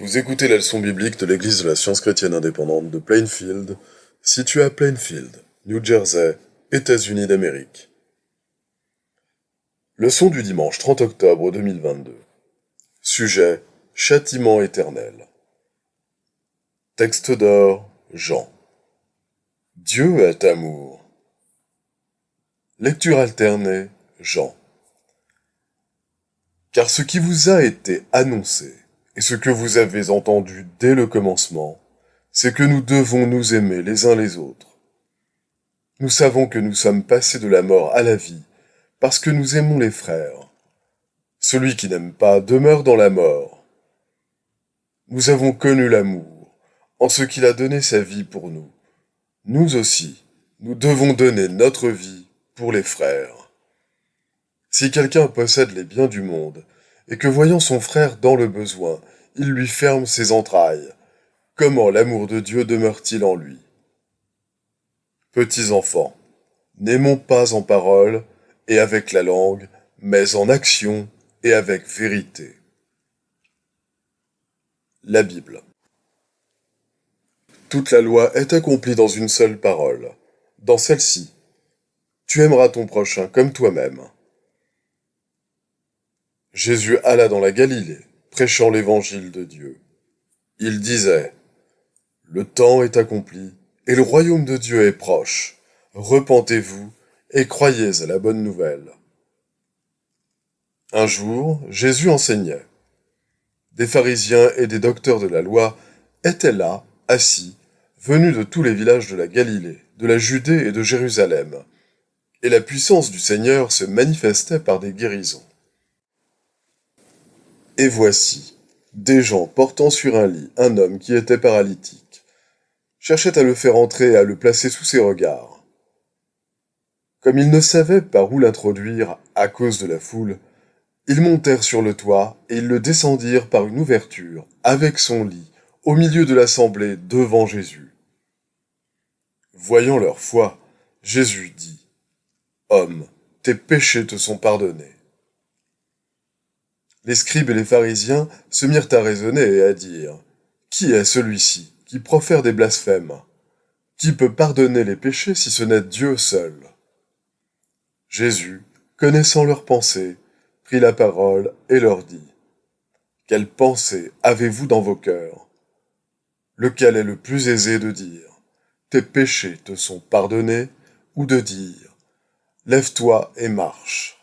Vous écoutez la leçon biblique de l'Église de la Science chrétienne indépendante de Plainfield, située à Plainfield, New Jersey, États-Unis d'Amérique. Leçon du dimanche 30 octobre 2022. Sujet: Châtiment éternel. Texte d'or, Jean. Dieu est amour. Lecture alternée, Jean. Car ce qui vous a été annoncé, et ce que vous avez entendu dès le commencement, c'est que nous devons nous aimer les uns les autres. Nous savons que nous sommes passés de la mort à la vie, parce que nous aimons les frères. Celui qui n'aime pas demeure dans la mort. Nous avons connu l'amour, en ce qu'il a donné sa vie pour nous. Nous aussi, nous devons donner notre vie pour les frères. Si quelqu'un possède les biens du monde, et que voyant son frère dans le besoin, il lui ferme ses entrailles, comment l'amour de Dieu demeure-t-il en lui? Petits enfants, n'aimons pas en parole et avec la langue, mais en action et avec vérité. La Bible. Toute la loi est accomplie dans une seule parole. Dans celle-ci, tu aimeras ton prochain comme toi-même. Jésus alla dans la Galilée, prêchant l'évangile de Dieu. Il disait: Le temps est accompli, et le royaume de Dieu est proche. Repentez-vous et croyez à la bonne nouvelle. Un jour, Jésus enseignait. Des pharisiens et des docteurs de la loi étaient là, assis, venus de tous les villages de la Galilée, de la Judée et de Jérusalem. Et la puissance du Seigneur se manifestait par des guérisons. Et voici, des gens portant sur un lit un homme qui était paralytique, cherchaient à le faire entrer et à le placer sous ses regards. Comme ils ne savaient par où l'introduire à cause de la foule, ils montèrent sur le toit et ils le descendirent par une ouverture, avec son lit, au milieu de l'assemblée devant Jésus. Voyant leur foi, Jésus dit: Homme, tes péchés te sont pardonnés. Les scribes et les pharisiens se mirent à raisonner et à dire: Qui est celui-ci qui profère des blasphèmes? Qui peut pardonner les péchés si ce n'est Dieu seul? Jésus, connaissant leurs pensées, prit la parole et leur dit: Quelle pensée avez-vous dans vos cœurs? Lequel est le plus aisé de dire: Tes péchés te sont pardonnés, ou de dire: Lève-toi et marche?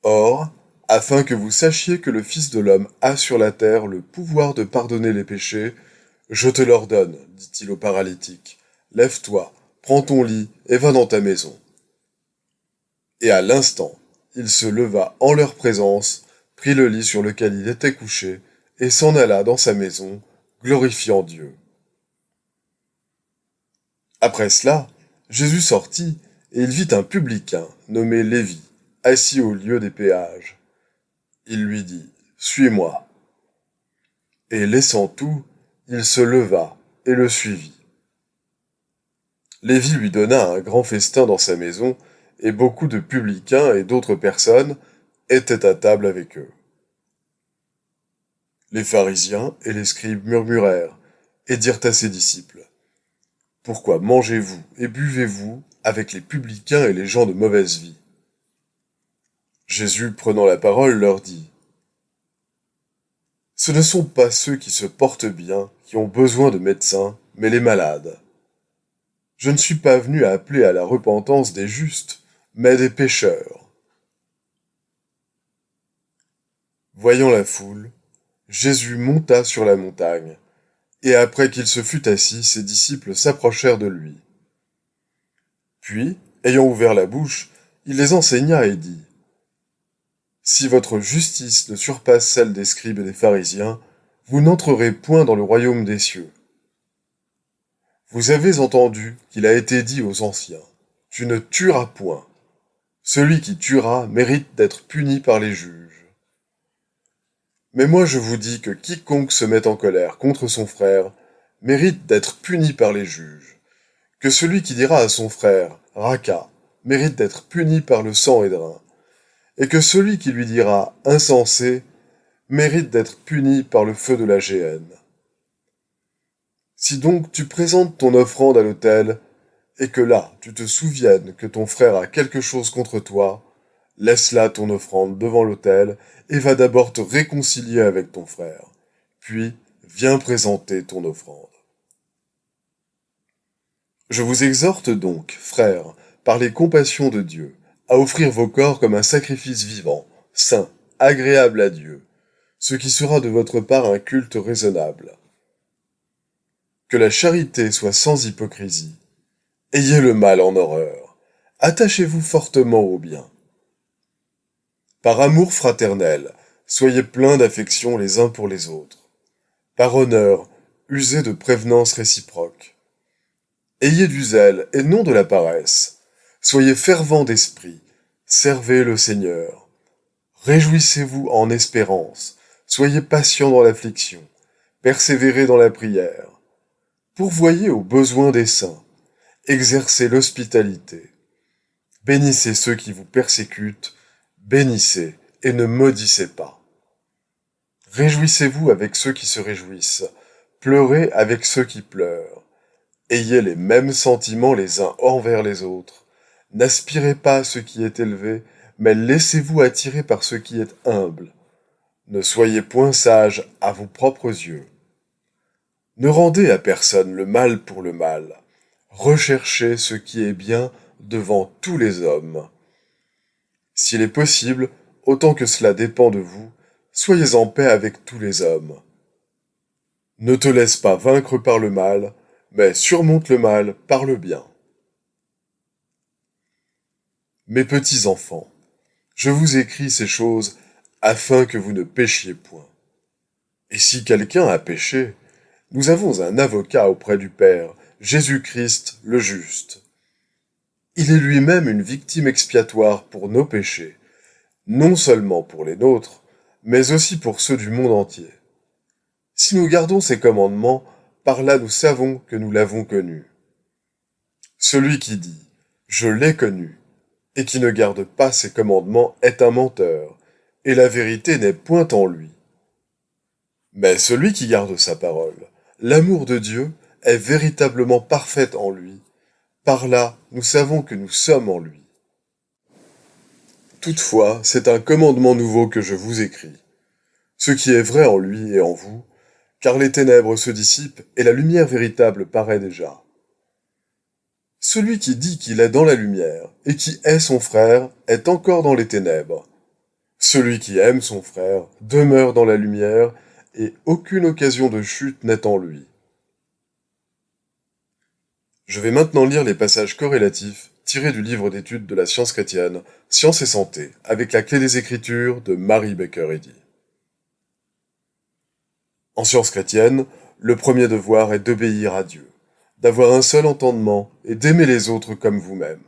Or, afin que vous sachiez que le Fils de l'homme a sur la terre le pouvoir de pardonner les péchés, je te l'ordonne, dit-il au paralytique, lève-toi, prends ton lit et va dans ta maison. Et à l'instant, il se leva en leur présence, prit le lit sur lequel il était couché, et s'en alla dans sa maison, glorifiant Dieu. Après cela, Jésus sortit, et il vit un publicain, nommé Lévi, assis au lieu des péages. Il lui dit: Suis-moi. Et laissant tout, il se leva et le suivit. Lévi lui donna un grand festin dans sa maison, et beaucoup de publicains et d'autres personnes étaient à table avec eux. Les pharisiens et les scribes murmurèrent, et dirent à ses disciples: Pourquoi mangez-vous et buvez-vous avec les publicains et les gens de mauvaise vie? Jésus, prenant la parole, leur dit: Ce ne sont pas ceux qui se portent bien qui ont besoin de médecins, mais les malades. Je ne suis pas venu à appeler à la repentance des justes, mais des pécheurs. Voyant la foule, Jésus monta sur la montagne, et après qu'il se fut assis, ses disciples s'approchèrent de lui. Puis, ayant ouvert la bouche, il les enseigna et dit: Si votre justice ne surpasse celle des scribes et des pharisiens, vous n'entrerez point dans le royaume des cieux. Vous avez entendu qu'il a été dit aux anciens: Tu ne tueras point. Celui qui tuera mérite d'être puni par les juges. Mais moi je vous dis que quiconque se met en colère contre son frère mérite d'être puni par les juges. Que celui qui dira à son frère Raka mérite d'être puni par le sang Hédrin. Et que celui qui lui dira insensé mérite d'être puni par le feu de la géhenne. Si donc tu présentes ton offrande à l'autel, et que là tu te souviennes que ton frère a quelque chose contre toi, laisse là ton offrande devant l'autel, et va d'abord te réconcilier avec ton frère. Puis viens présenter ton offrande. Je vous exhorte donc, frères, par les compassions de Dieu, à offrir vos corps comme un sacrifice vivant, saint, agréable à Dieu, ce qui sera de votre part un culte raisonnable. Que la charité soit sans hypocrisie. Ayez le mal en horreur. Attachez-vous fortement au bien. Par amour fraternel, soyez pleins d'affection les uns pour les autres. Par honneur, usez de prévenance réciproque. Ayez du zèle et non de la paresse. Soyez fervents d'esprit. Servez le Seigneur. Réjouissez-vous en espérance. Soyez patients dans l'affliction. Persévérez dans la prière. Pourvoyez aux besoins des saints. Exercez l'hospitalité. Bénissez ceux qui vous persécutent. Bénissez et ne maudissez pas. Réjouissez-vous avec ceux qui se réjouissent. Pleurez avec ceux qui pleurent. Ayez les mêmes sentiments les uns envers les autres. N'aspirez pas à ce qui est élevé, mais laissez-vous attirer par ce qui est humble. Ne soyez point sages à vos propres yeux. Ne rendez à personne le mal pour le mal. Recherchez ce qui est bien devant tous les hommes. S'il est possible, autant que cela dépend de vous, soyez en paix avec tous les hommes. Ne te laisse pas vaincre par le mal, mais surmonte le mal par le bien. Mes petits enfants, je vous écris ces choses afin que vous ne péchiez point. Et si quelqu'un a péché, nous avons un avocat auprès du Père, Jésus-Christ le juste. Il est lui-même une victime expiatoire pour nos péchés, non seulement pour les nôtres, mais aussi pour ceux du monde entier. Si nous gardons ses commandements, par là nous savons que nous l'avons connu. Celui qui dit « Je l'ai connu » et qui ne garde pas ses commandements est un menteur, et la vérité n'est point en lui. Mais celui qui garde sa parole, l'amour de Dieu est véritablement parfait en lui. Par là, nous savons que nous sommes en lui. Toutefois, c'est un commandement nouveau que je vous écris. Ce qui est vrai en lui et en vous, car les ténèbres se dissipent et la lumière véritable paraît déjà. Celui qui dit qu'il est dans la lumière et qui est son frère est encore dans les ténèbres. Celui qui aime son frère demeure dans la lumière et aucune occasion de chute n'est en lui. Je vais maintenant lire les passages corrélatifs tirés du livre d'études de la science chrétienne, Science et Santé, avec la clé des Écritures de Mary Baker Eddy. En science chrétienne, le premier devoir est d'obéir à Dieu, d'avoir un seul entendement et d'aimer les autres comme vous-même.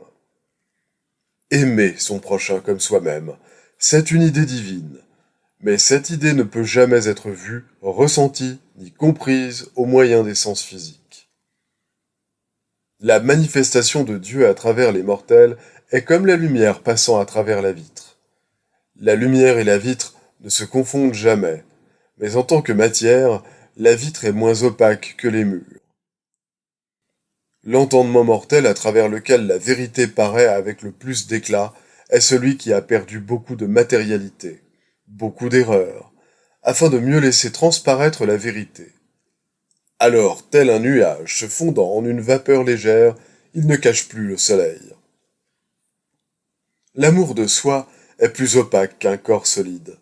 Aimer son prochain comme soi-même, c'est une idée divine, mais cette idée ne peut jamais être vue, ressentie ni comprise au moyen des sens physiques. La manifestation de Dieu à travers les mortels est comme la lumière passant à travers la vitre. La lumière et la vitre ne se confondent jamais, mais en tant que matière, la vitre est moins opaque que les murs. L'entendement mortel à travers lequel la vérité paraît avec le plus d'éclat est celui qui a perdu beaucoup de matérialité, beaucoup d'erreurs, afin de mieux laisser transparaître la vérité. Alors, tel un nuage se fondant en une vapeur légère, il ne cache plus le soleil. L'amour de soi est plus opaque qu'un corps solide.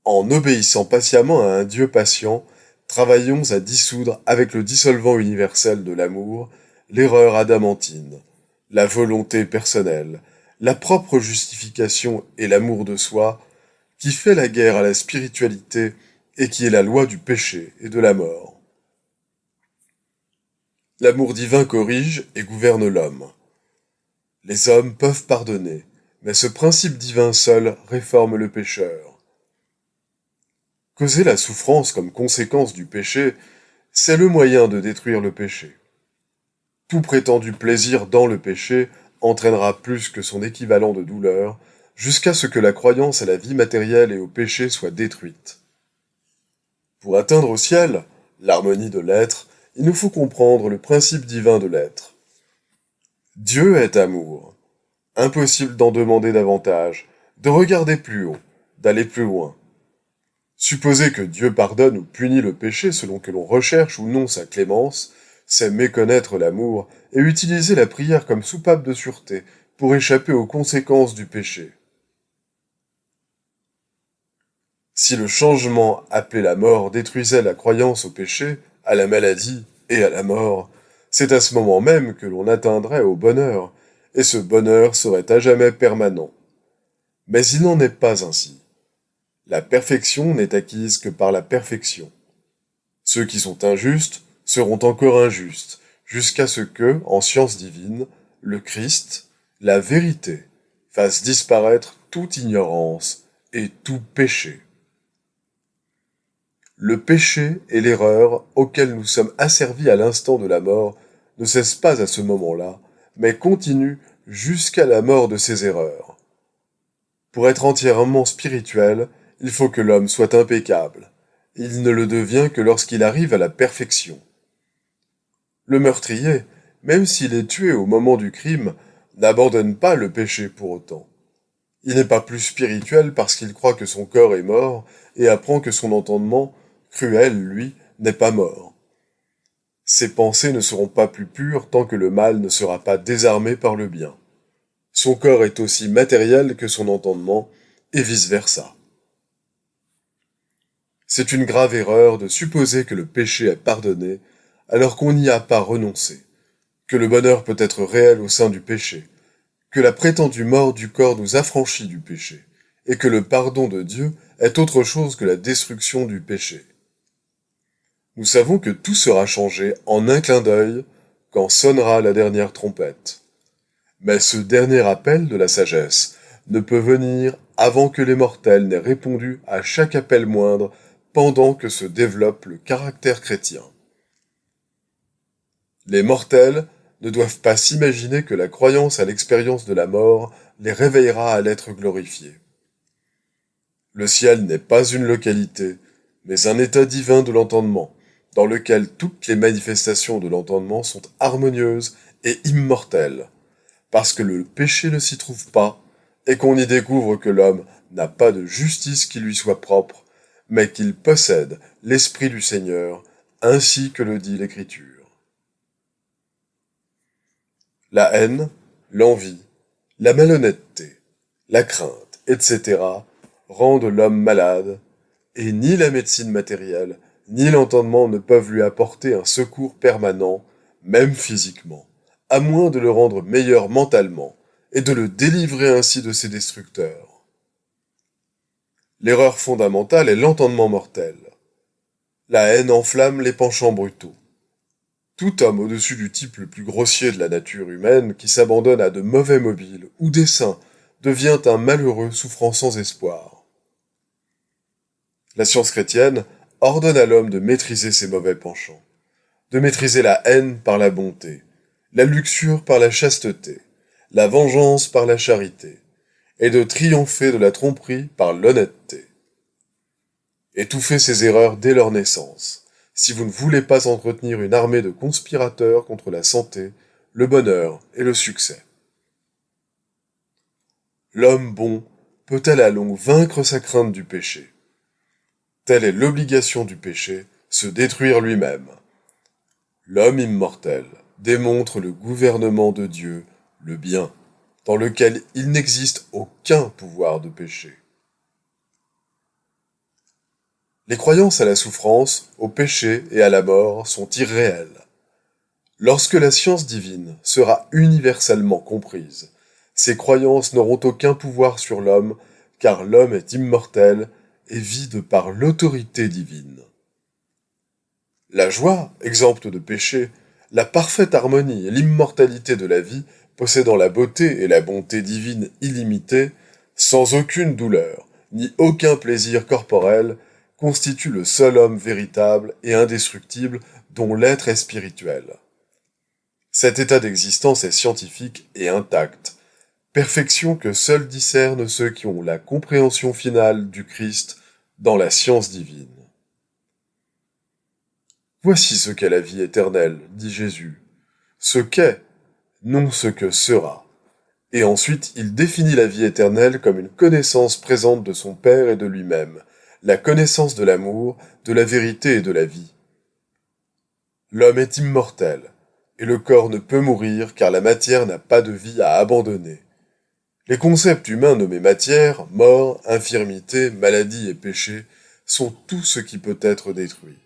En obéissant patiemment à un Dieu patient, travaillons à dissoudre avec le dissolvant universel de l'amour l'erreur adamantine, la volonté personnelle, la propre justification et l'amour de soi, qui fait la guerre à la spiritualité et qui est la loi du péché et de la mort. L'amour divin corrige et gouverne l'homme. Les hommes peuvent pardonner, mais ce principe divin seul réforme le pécheur. Causer la souffrance comme conséquence du péché, c'est le moyen de détruire le péché. Tout prétendu plaisir dans le péché entraînera plus que son équivalent de douleur, jusqu'à ce que la croyance à la vie matérielle et au péché soit détruite, Pour atteindre au ciel l'harmonie de l'être, il nous faut comprendre le principe divin de l'être. Dieu est amour. Impossible d'en demander davantage, de regarder plus haut, d'aller plus loin. Supposer que Dieu pardonne ou punit le péché selon que l'on recherche ou non sa clémence, c'est méconnaître l'amour et utiliser la prière comme soupape de sûreté pour échapper aux conséquences du péché. Si le changement appelé la mort détruisait la croyance au péché, à la maladie et à la mort, c'est à ce moment même que l'on atteindrait au bonheur, et ce bonheur serait à jamais permanent. Mais il n'en est pas ainsi. La perfection n'est acquise que par la perfection. Ceux qui sont injustes seront encore injustes, jusqu'à ce que, en science divine, le Christ, la vérité, fasse disparaître toute ignorance et tout péché. Le péché et l'erreur auxquels nous sommes asservis à l'instant de la mort ne cessent pas à ce moment-là, mais continuent jusqu'à la mort de ces erreurs. Pour être entièrement spirituel, il faut que l'homme soit impeccable. Il ne le devient que lorsqu'il arrive à la perfection. Le meurtrier, même s'il est tué au moment du crime, n'abandonne pas le péché pour autant. Il n'est pas plus spirituel parce qu'il croit que son corps est mort et apprend que son entendement, cruel, lui, n'est pas mort. Ses pensées ne seront pas plus pures tant que le mal ne sera pas désarmé par le bien. Son corps est aussi matériel que son entendement, et vice-versa. C'est une grave erreur de supposer que le péché est pardonné alors qu'on n'y a pas renoncé, que le bonheur peut être réel au sein du péché, que la prétendue mort du corps nous affranchit du péché, et que le pardon de Dieu est autre chose que la destruction du péché. Nous savons que tout sera changé en un clin d'œil quand sonnera la dernière trompette. Mais ce dernier appel de la sagesse ne peut venir avant que les mortels n'aient répondu à chaque appel moindre pendant que se développe le caractère chrétien. Les mortels ne doivent pas s'imaginer que la croyance à l'expérience de la mort les réveillera à l'être glorifié. Le ciel n'est pas une localité, mais un état divin de l'entendement, dans lequel toutes les manifestations de l'entendement sont harmonieuses et immortelles, parce que le péché ne s'y trouve pas, et qu'on y découvre que l'homme n'a pas de justice qui lui soit propre, mais qu'il possède l'Esprit du Seigneur, ainsi que le dit l'Écriture. La haine, l'envie, la malhonnêteté, la crainte, etc. rendent l'homme malade, et ni la médecine matérielle, ni l'entendement ne peuvent lui apporter un secours permanent, même physiquement, à moins de le rendre meilleur mentalement, et de le délivrer ainsi de ses destructeurs. L'erreur fondamentale est l'entendement mortel. La haine enflamme les penchants brutaux. Tout homme au-dessus du type le plus grossier de la nature humaine qui s'abandonne à de mauvais mobiles ou desseins devient un malheureux souffrant sans espoir. La science chrétienne ordonne à l'homme de maîtriser ses mauvais penchants, de maîtriser la haine par la bonté, la luxure par la chasteté, la vengeance par la charité, et de triompher de la tromperie par l'honnêteté. Étouffez ces erreurs dès leur naissance, si vous ne voulez pas entretenir une armée de conspirateurs contre la santé, le bonheur et le succès. L'homme bon peut à la longue vaincre sa crainte du péché. Telle est l'obligation du péché, se détruire lui-même. L'homme immortel démontre le gouvernement de Dieu, le bien, dans lequel il n'existe aucun pouvoir de péché. Les croyances à la souffrance, au péché et à la mort sont irréelles. Lorsque la science divine sera universellement comprise, ces croyances n'auront aucun pouvoir sur l'homme, car l'homme est immortel et vit de par l'autorité divine. La joie, exempte de péché, la parfaite harmonie et l'immortalité de la vie, possédant la beauté et la bonté divine illimitées, sans aucune douleur, ni aucun plaisir corporel, constitue le seul homme véritable et indestructible dont l'être est spirituel. Cet état d'existence est scientifique et intact, perfection que seuls discernent ceux qui ont la compréhension finale du Christ dans la science divine. Voici ce qu'est la vie éternelle, dit Jésus. Ce qu'est, non ce que sera. Et ensuite, il définit la vie éternelle comme une connaissance présente de son Père et de lui-même, la connaissance de l'amour, de la vérité et de la vie. L'homme est immortel, et le corps ne peut mourir car la matière n'a pas de vie à abandonner. Les concepts humains nommés matière, mort, infirmité, maladie et péché sont tout ce qui peut être détruit.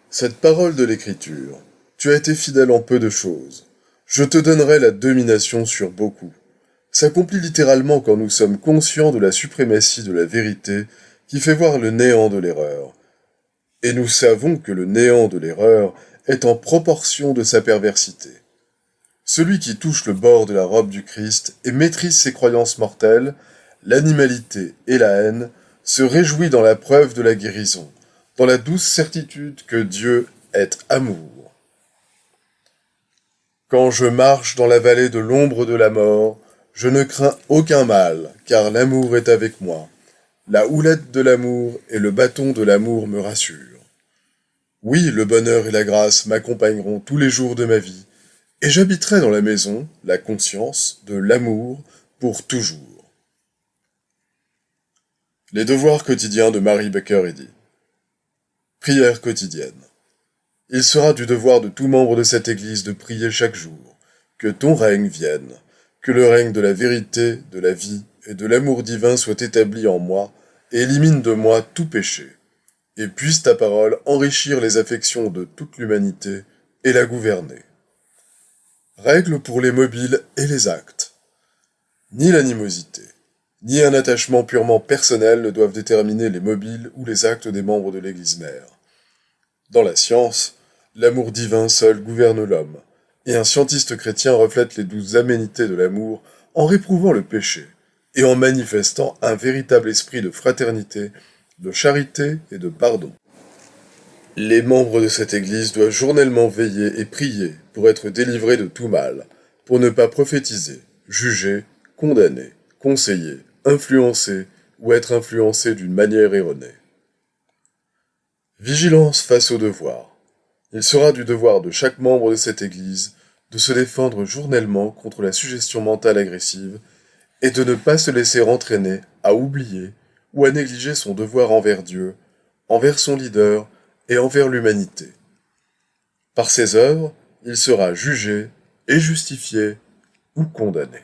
Cette parole de l'Écriture, tu as été fidèle en peu de choses. Je te donnerai la domination sur beaucoup, s'accomplit littéralement quand nous sommes conscients de la suprématie de la vérité qui fait voir le néant de l'erreur. Et nous savons que le néant de l'erreur est en proportion de sa perversité. Celui qui touche le bord de la robe du Christ et maîtrise ses croyances mortelles, l'animalité et la haine, se réjouit dans la preuve de la guérison, dans la douce certitude que Dieu est amour. Quand je marche dans la vallée de l'ombre de la mort, je ne crains aucun mal, car l'amour est avec moi. La houlette de l'amour et le bâton de l'amour me rassurent. Oui, le bonheur et la grâce m'accompagneront tous les jours de ma vie, et j'habiterai dans la maison, la conscience, de l'amour pour toujours. Les devoirs quotidiens de Mary Baker Eddy. Prière quotidienne. Il sera du devoir de tout membre de cette Église de prier chaque jour. Que ton règne vienne, que le règne de la vérité, de la vie et de l'amour divin soit établi en moi et élimine de moi tout péché. Et puisse ta parole enrichir les affections de toute l'humanité et la gouverner. Règle pour les mobiles et les actes. Ni l'animosité, ni un attachement purement personnel ne doivent déterminer les mobiles ou les actes des membres de l'Église mère. Dans la science, l'amour divin seul gouverne l'homme, et un scientiste chrétien reflète les douces aménités de l'amour en réprouvant le péché, et en manifestant un véritable esprit de fraternité, de charité et de pardon. Les membres de cette Église doivent journellement veiller et prier pour être délivrés de tout mal, pour ne pas prophétiser, juger, condamner, conseiller, influencer ou être influencés d'une manière erronée. Vigilance face au devoir. Il sera du devoir de chaque membre de cette Église de se défendre journellement contre la suggestion mentale agressive et de ne pas se laisser entraîner à oublier ou à négliger son devoir envers Dieu, envers son leader et envers l'humanité. Par ses œuvres, il sera jugé et justifié ou condamné.